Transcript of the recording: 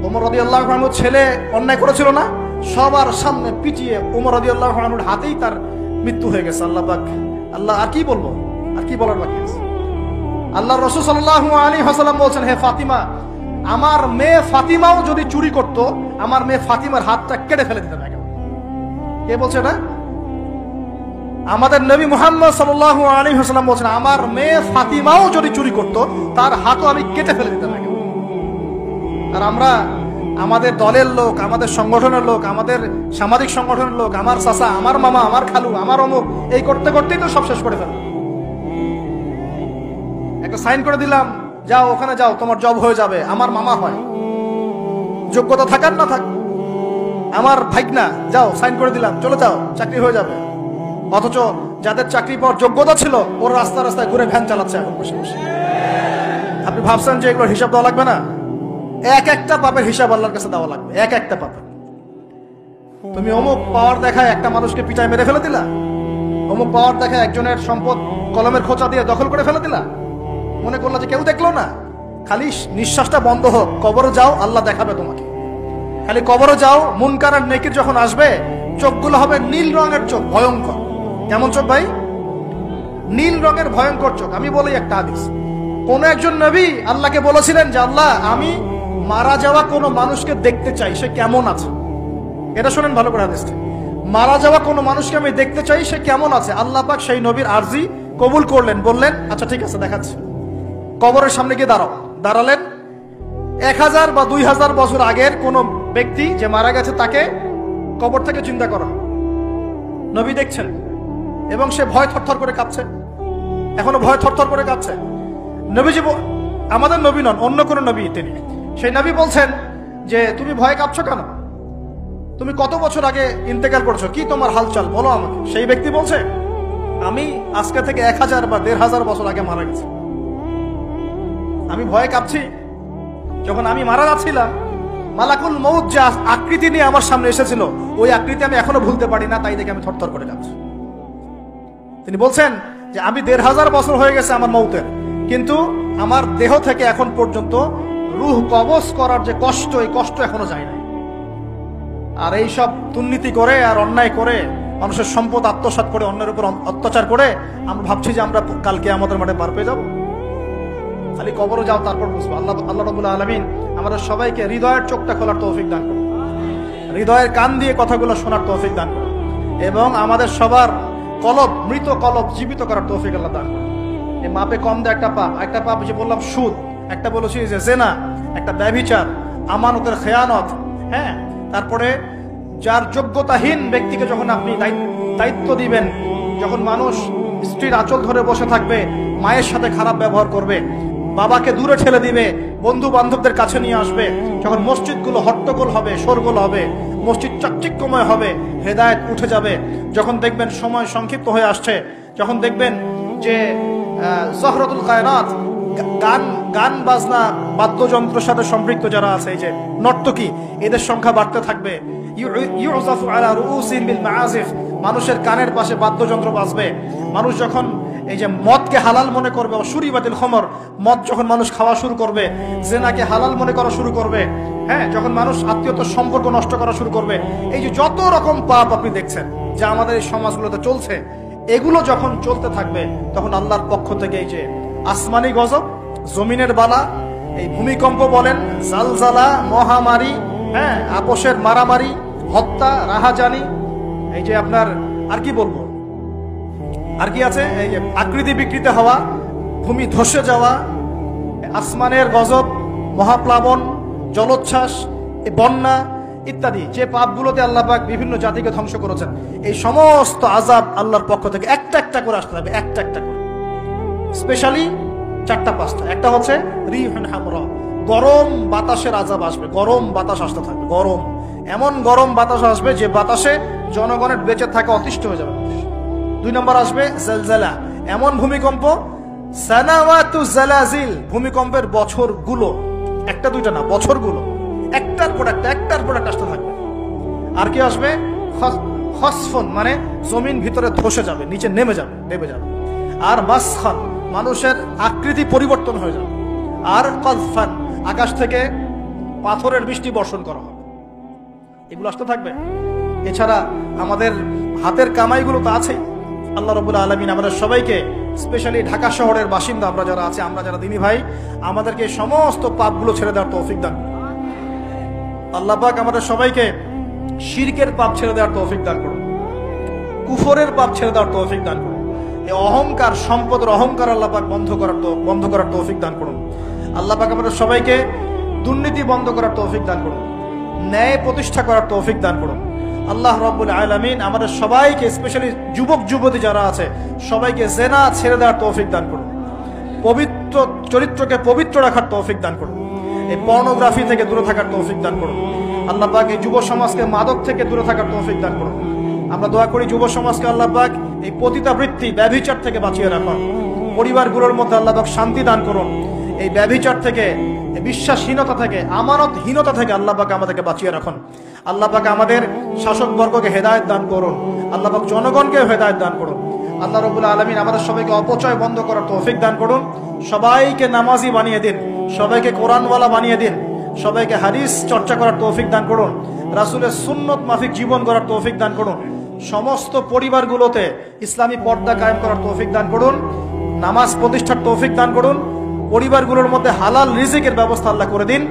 ওমর রাদিয়াল্লাহু আনহুর ছেলে অন্যায় করেছিল না, সবার সামনে পিটিয়ে ওমর রাদিয়াল্লাহু আনহুর হাতেই তার মৃত্যু হয়ে গেছে। আল্লাহ পাক, আল্লাহ আর কি বলবো, আর কি বলার বাকি আছে? আল্লাহর রাসূল সাল্লাল্লাহু আলাইহি ওয়াসাল্লাম বলছেন, হে ফাতিমা, আমার মেয়ে ফাতিমাও যদি চুরি করত, আমার মেয়ে ফাতিমার হাতটা কেটে ফেলে দিতাম একেবারে। কে বলছে এটা? আমাদের নবী মুহাম্মদ সাল্লাল্লাহু আলাইহি ওয়াসাল্লাম বলছেন, আমার মেয়ে ফাতিমাও যদি চুরি করত, তার হাতও আমি কেটে ফেলে দিতাম একেবারে। আর আমরা আমাদের দলের লোক, আমাদের সংগঠনের লোক, আমাদের সামাজিক সংগঠনের লোক, আমার চাচা, আমার মামা, আমার খালু, আমার অমুক, এই করতে করতেই তো সব শেষ করে ফেলল। একটা সাইন করে দিলাম, যাও ওখানে যাও, তোমার জব হয়ে যাবে। আমার মামা হয়, যোগ্যতা থাকার না থাক, আমার ভাইগনা, যাও সাইন করে দিলাম, চলে যাও, চাকরি হয়ে যাবে। অথচ যাদের চাকরি পাওয়ার যোগ্যতা ছিল, ওর রাস্তা রাস্তায় ঘুরে ভ্যান চালাচ্ছে এখন বসে বসে। আপনি ভাবছেন যে এগুলোর হিসাব দেওয়া লাগবে না? এক একটা পাপের হিসাব আল্লাহর কাছে দেওয়া লাগবে, এক একটা পাপের। তুমি অমুক পাওয়ার দেখায় একটা মানুষকে পিটায় মেরে ফেলে দিলা, অমুক পাওয়ার দেখায় একজনের সম্পদ কলমের খোঁচা দিয়ে দখল করে ফেলে দিলা, মনে করলা যে কেউ দেখলো না। খালি নিঃশ্বাসটা বন্ধ হোক, কবরে যাও, আল্লাহ দেখাবে তোমাকে। খালি কবরে যাও, মুনকার আর নেকির যখন আসবে, চোখগুলো হবে নীল রঙের চোখ, ভয়ঙ্কর। কেমন চোখ ভাই? নীল রঙের ভয়ঙ্কর চোখ। আমি বলি একটা হাদিস, কোন একজন নবী আল্লাহকে বলেছিলেন যে আল্লাহ, আমি মারা যাওয়া কোনো মানুষকে দেখতে চাই, সে কেমন আছে। এটা শোনেন ভালো করে হাদিসটা, মারা যাওয়া কোনো মানুষকে আমি দেখতে চাই, সে কেমন আছে। আল্লাহ পাক সেই নবীর আরজি কবুল করলেন, বললেন আচ্ছা ঠিক আছে, দেখাচ্ছি। কবরের সামনে গিয়ে দাঁড়ালেন। 1000 বা 2000 বছর আগের কোন ব্যক্তি যে মারা গেছে, তাকে কবর থেকে চিন্তা করা, নবী দেখছেন, এবং সে ভয় থরথর করে কাঁপছে, এখনো ভয় থরথর করে কাঁপছে। নবীজি, আমাদের নবী নন, অন্য কোন নবী তিনি, সেই নবী বলছেন যে তুমি ভয় কাঁপছো কেন? তুমি কত বছর আগে ইন্তেকাল করেছো, কি তোমার হালচাল বলো আমাকে। সেই ব্যক্তি বলছে, আমি আজকে থেকে 1000 বা 1500 বছর আগে মারা গেছি, আমি ভয়ে কাঁপছি। যখন আমি মারা যাচ্ছিলাম, মালাকুল মউত যে আকৃতি নিয়ে আমার সামনে এসেছিল, ওই আকৃতি আমি এখনো ভুলতে পারি না, তাই দেখে আমি থরথর করে কাঁপছি। তিনি বলছেন যে আমি 1500 বছর হয়ে গেছে আমার মউতের, কিন্তু আমার দেহ থেকে এখন পর্যন্ত রূহ কবজ করার যে কষ্ট, এই কষ্ট এখনো যায় না। আর এই সব দুর্নীতি করে আর অন্যায় করে, মানুষের সম্পদ আত্মসাৎ করে, অন্যের উপর অত্যাচার করে, আমরা ভাবছি যে আমরা কালকে আমাদের মাঠে পার পেয়ে যাবো। খালি কবরে যাও, তারপর বুঝবো। আল্লাহ রাব্বুল আলামিন আমাদের সবাইকে হৃদয়ের চোখটা খোলার তৌফিক দান করুন, হৃদয়ের কান দিয়ে কথাগুলো শোনার তৌফিক দান করুন, এবং আমাদের সবার কলব, মৃত কলব জীবিত করার তৌফিক আল্লাহ দান করুন। এই মাপে কম দেয় একটা পাপ যে বললাম সুদ, একটা বলেছি যে জেনা, একটা ব্যভিচার, আমানতের খেয়ানত, হ্যাঁ। তারপরে যার যোগ্যতাহীন ব্যক্তিকে যখন আপনি দায়িত্ব দিবেন, যখন মানুষ স্ত্রীর আঁচল ধরে বসে থাকবে, মায়ের সাথে খারাপ ব্যবহার করবে, বাবাকে দূরে ঠেলে দিবে, বন্ধু বান্ধবদের কাছে নিয়ে আসবে, যখন মসজিদগুলো হট্টগোল হবে, শোরগোল হবে, মসজিদ চাকচিক্যময় হবে, হেদায়েত উঠে যাবে, যখন দেখবেন সময় সংক্ষিপ্ত হয়ে আসছে, যখন দেখবেন যে জহরতুল কায়নাত, গান বাজনা বাদ্যযন্ত্রের সাথে সম্পৃক্ত যারা আছে, এই যে নর্তকী, এদের সংখ্যা বাড়তে থাকবে। ইউজাফু আলা রুউসিহিম বিল মাআজিফ, মানুষের কানের পাশে বাদ্যযন্ত্র বাজবে। মানুষ যখন এই যে মদকে হালাল মনে করবে, শুরিবাতিল খমর, মদ যখন মানুষ খাওয়া শুরু করবে, জেনাকে হালাল মনে করা শুরু করবে, হ্যাঁ, যখন মানুষ আত্মীয়তার সম্পর্ক নষ্ট করা শুরু করবে, এই যে যত রকম পাপ আপনি দেখছেন যা আমাদের এই সমাজগুলোতে চলছে, এগুলো যখন চলতে থাকবে, তখন আল্লাহর পক্ষ থেকে এই যে আসমানি গজব, জমিনের বালা, এই ভূমিকম্প বলেন, জালজালা, মহামারী, হ্যাঁ, আপোষের মারামারি, হত্যা, রাহাজানি, এই যে আপনার আর কি বলবো, আর কি আছে, এই যে আকৃতি বিকৃতি হওয়া, ভূমি ধসে যাওয়া, আসমানের গজব, মহাপ্লাবন, জলোচ্ছ্বাস, বন্যা ইত্যাদি, যে পাপগুলোতে আল্লাহ পাক বিভিন্ন জাতিকে ধ্বংস করেছেন, এই সমস্ত আযাব আল্লাহর পক্ষ থেকে একটা একটা করে আসতে থাকবে, একটা একটা করে। স্পেশালি 4টা-5টা। একটা হচ্ছে রিহুন হামরা, গরম বাতাসের আযাব আসবে, গরম বাতাস আসতে থাকবে, গরম, এমন গরম বাতাস আসবে যে বাতাসে জনগণের বেঁচে থাকা অতিষ্ঠ হয়ে যাবে। 2 নম্বর আসবে জালজালা, এমন ভূমিকম্প, সানাওয়াতু জালাজিল, ভূমিকম্পের বছরগুলো, একটা দুইটা না, বছরগুলো, একটার পর একটা আসতে থাকবে। আর কি আসবে? খসফন, মানে জমিন ভিতরে ধসে যাবে, নিচে নেমে যাবে। আর মাসখান, মানুষের আকৃতি পরিবর্তন হয়ে যাবে। আর কযফান, আকাশ থেকে পাথরের বৃষ্টি বর্ষণ করা হবে। এগুলো আসতে থাকবে। এছাড়া আমাদের হাতের কামাইগুলো তো আছেই। আল্লাহ রাব্বুল আলামিন আমাদের সবাইকে, স্পেশালি ঢাকা শহরের বাসিন্দা আমরা যারা আছি, আমরা যারা দিনী ভাই, আমাদেরকে সমস্ত পাপগুলো ছেড়ে দেওয়ার তৌফিক দান করুন। আল্লাহ পাক আমাদের সবাইকে শিরকের পাপ ছেড়ে দেওয়ার তৌফিক দান করুন, কুফরের পাপ ছেড়ে দেওয়ার তৌফিক দান করুন। এই অহংকার, সম্পদের অহংকার আল্লাহ পাক বন্ধ করার তৌফিক দান করুন। আল্লাহ পাক আমাদের সবাইকে দুর্নীতি বন্ধ করার তৌফিক দান করুন, ন্যায় প্রতিষ্ঠা করার তৌফিক দান করুন। আল্লাহ রাব্বুল আলামিন আমাদের সবাইকে, স্পেশালি যুবক যুবতী যারা আছে, সবাইকে জেনা ছেড়ে দেওয়ার তৌফিক দান করুন, পবিত্র চরিত্রকে পবিত্র রাখার তৌফিক দান করুন, এই পর্নোগ্রাফি থেকে দূরে থাকার তৌফিক দান করুন। আল্লাহ পাক এই যুব সমাজকে মাদক থেকে দূরে থাকার তৌফিক দান করুন। আমরা দোয়া করি যুব সমাজকে আল্লাহ পাক এই পতিতাবৃত্তি, ব্যভিচার থেকে বাঁচিয়ে রাখুন। পরিবারগুলোর মধ্যে আল্লাহ পাক শান্তি দান করুন। এই ব্যভিচার থেকে, এই বিশ্বাসহীনতা থেকে, আমানতহীনতা থেকে আল্লাহ পাক আমাদেরকে বাঁচিয়ে রাখুন। আল্লাহ পাক আমাদের শাসক বর্গকে হেদায়েত দান করুন। আল্লাহ পাক জনগণকে হেদায়েত দান করুন। আল্লাহ রাব্বুল আলামিন আমাদের সবাইকে অপচয় বন্ধ করার তৌফিক দান করুন। সবাইকে নামাজি বানিয়ে দিন, সবাইকে কোরআনওয়ালা বানিয়ে দিন, সবাইকে হাদিস চর্চা করার তৌফিক দান করুন, রাসূলের সুন্নত মাফিক জীবন গড়ার তৌফিক দান করুন। সমস্ত পরিবারগুলোতে ইসলামী পর্দা কায়েম করার তৌফিক দান করুন, নামাজ প্রতিষ্ঠার তৌফিক দান করুন। পরিবারগুলোর মধ্যে হালাল রিজিকের ব্যবস্থা আল্লাহ করে দিন।